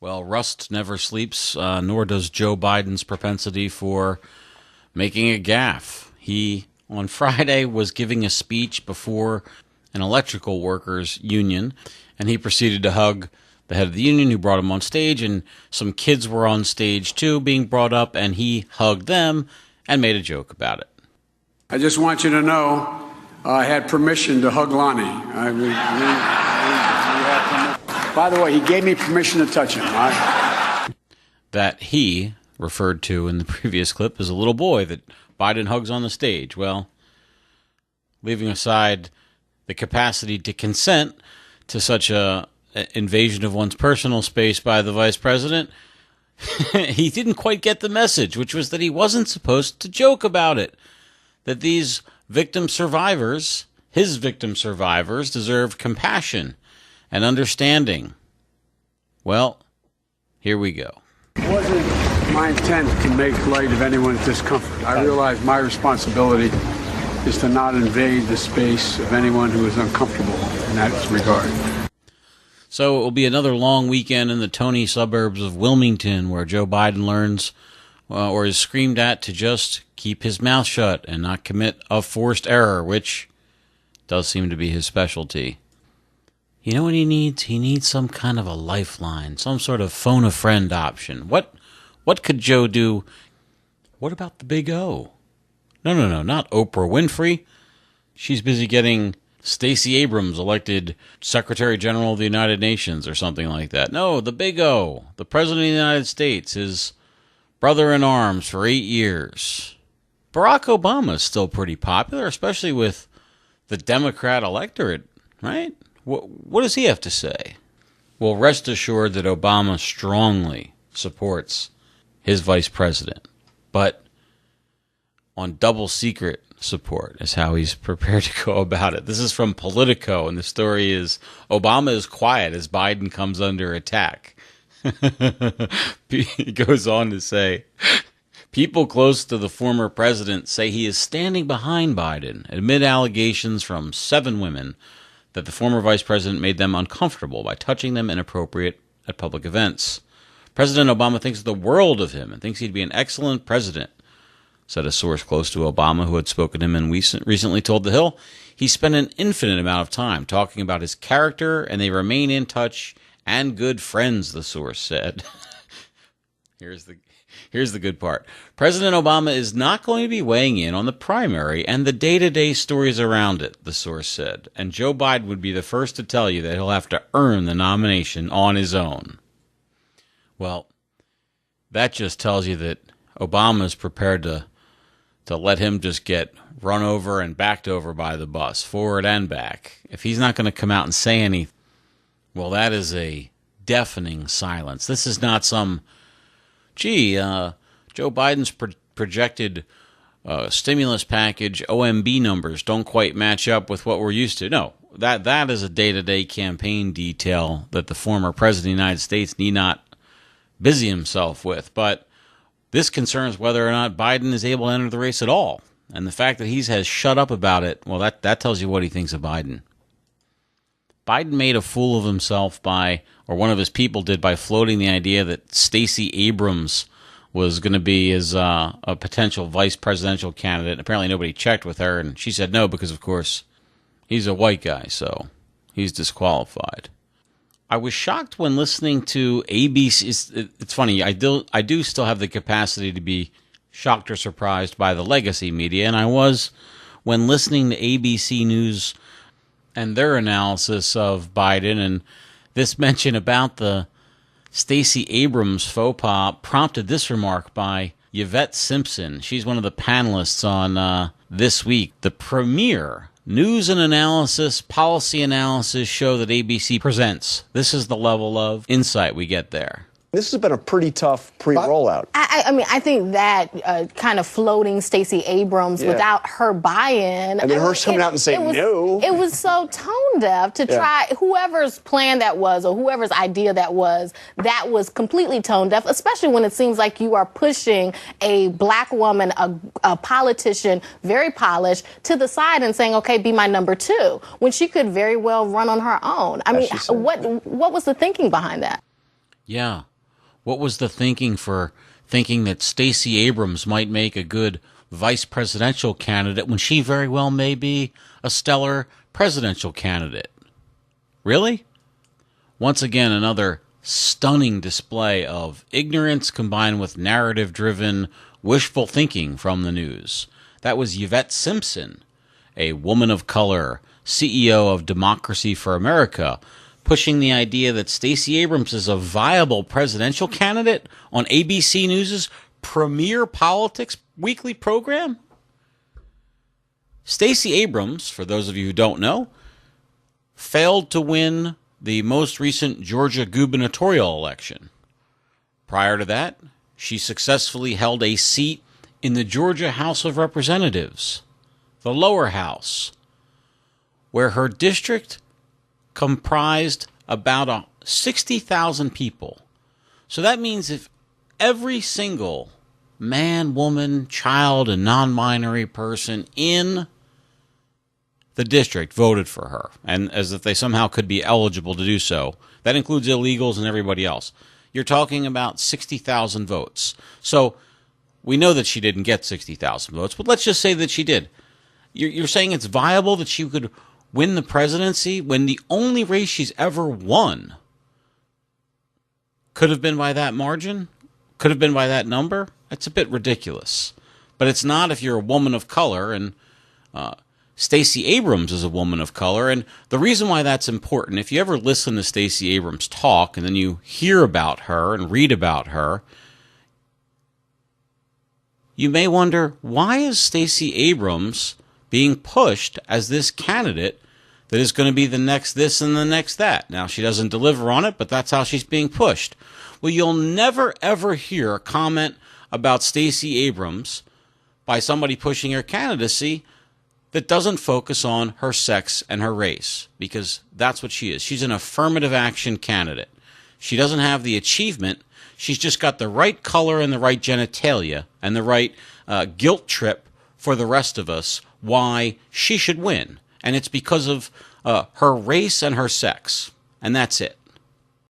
Well, rust never sleeps, nor does Joe Biden's propensity for making a gaffe. He, on Friday, was giving a speech before an electrical workers union, and he proceeded to hug the head of the union who brought him on stage, and some kids were on stage too being brought up, and he hugged them and made a joke about it. I just want you to know I had permission to hug Lonnie. By the way, he gave me permission to touch him. That he referred to in the previous clip as a little boy that Biden hugs on the stage. Well, leaving aside the capacity to consent to such a invasion of one's personal space by the vice president, he didn't quite get the message, which was that he wasn't supposed to joke about it. That these victim survivors, his victim survivors, deserve compassion and understanding. Well, here we go. It wasn't my intent to make light of anyone's discomfort. I realize my responsibility is to not invade the space of anyone who is uncomfortable in that regard. So it will be another long weekend in the Tony suburbs of Wilmington where Joe Biden learns or is screamed at to just keep his mouth shut and not commit a forced error, which does seem to be his specialty. You know what he needs? He needs some kind of a lifeline, some sort of phone-a-friend option. What could Joe do? What about the Big O? No, not Oprah Winfrey. She's busy getting Stacey Abrams elected Secretary General of the United Nations or something like that. No, the Big O, the President of the United States, his brother-in-arms for 8 years. Barack Obama is still pretty popular, especially with the Democrat electorate, right? What does he have to say? Well, rest assured that Obama strongly supports his vice president, but on double secret support is how he's prepared to go about it. This is from Politico, and the story is Obama is quiet as Biden comes under attack. He goes on to say, people close to the former president say he is standing behind Biden amid allegations from 7 women that the former vice president made them uncomfortable by touching them inappropriate at public events. President Obama thinks the world of him and thinks he'd be an excellent president, said a source close to Obama who had spoken to him and recently told The Hill. He spent an infinite amount of time talking about his character, and they remain in touch and good friends, the source said. Here's the good part. President Obama is not going to be weighing in on the primary and the day-to-day stories around it, the source said. And Joe Biden would be the first to tell you that he'll have to earn the nomination on his own. Well, that just tells you that Obama's prepared to let him just get run over and backed over by the bus, forward and back. If he's not going to come out and say anything, well, that is a deafening silence. This is not some, Joe Biden's projected stimulus package OMB numbers don't quite match up with what we're used to. No, that is a day-to-day campaign detail that the former president of the United States need not busy himself with. But this concerns whether or not Biden is able to enter the race at all. And the fact that he has shut up about it, well, that tells you what he thinks of Biden. Biden made a fool of himself or one of his people did, by floating the idea that Stacey Abrams was going to be a potential vice presidential candidate. Apparently nobody checked with her, and she said no because, of course, he's a white guy, so he's disqualified. I was shocked when listening to ABC. It's funny, I do still have the capacity to be shocked or surprised by the legacy media, and I was when listening to ABC News and their analysis of Biden, and this mention about the Stacey Abrams faux pas prompted this remark by Yvette Simpson. She's one of the panelists on This Week, the premier news and analysis, policy analysis show that ABC presents. This is the level of insight we get there. This has been a pretty tough pre-rollout. I mean, I think that kind of floating Stacey Abrams without her buy-in. I mean, her coming out and saying no. It was so tone deaf to try, whoever's plan that was or whoever's idea that was completely tone deaf, especially when it seems like you are pushing a black woman, a politician, very polished, to the side and saying, okay, be my number 2, when she could very well run on her own. I mean, what was the thinking behind that? Yeah. What was the thinking for thinking that Stacey Abrams might make a good vice presidential candidate when she very well may be a stellar presidential candidate? Really? Once again, another stunning display of ignorance combined with narrative-driven wishful thinking from the news. That was Yvette Simpson, a woman of color, CEO of Democracy for America, pushing the idea that Stacey Abrams is a viable presidential candidate on ABC News' premier politics weekly program. Stacey Abrams, for those of you who don't know, failed to win the most recent Georgia gubernatorial election. Prior to that, she successfully held a seat in the Georgia House of Representatives, the lower house, where her district comprised about 60,000 people. So that means if every single man, woman, child, and non-binary person in the district voted for her, and as if they somehow could be eligible to do so, that includes illegals and everybody else, you're talking about 60,000 votes. So we know that she didn't get 60,000 votes, but let's just say that she did. You're saying it's viable that she could win the presidency when the only race she's ever won could have been by that margin? Could have been by that number? That's a bit ridiculous. But it's not if you're a woman of color, and Stacey Abrams is a woman of color. And the reason why that's important, if you ever listen to Stacey Abrams talk and then you hear about her and read about her, you may wonder, why is Stacey Abrams being pushed as this candidate that is going to be the next this and the next that? Now, she doesn't deliver on it, but that's how she's being pushed. Well, you'll never, ever hear a comment about Stacey Abrams by somebody pushing her candidacy that doesn't focus on her sex and her race, because that's what she is. She's an affirmative action candidate. She doesn't have the achievement. She's just got the right color and the right genitalia and the right guilt trip for the rest of us why she should win. And it's because of her race and her sex. And that's it.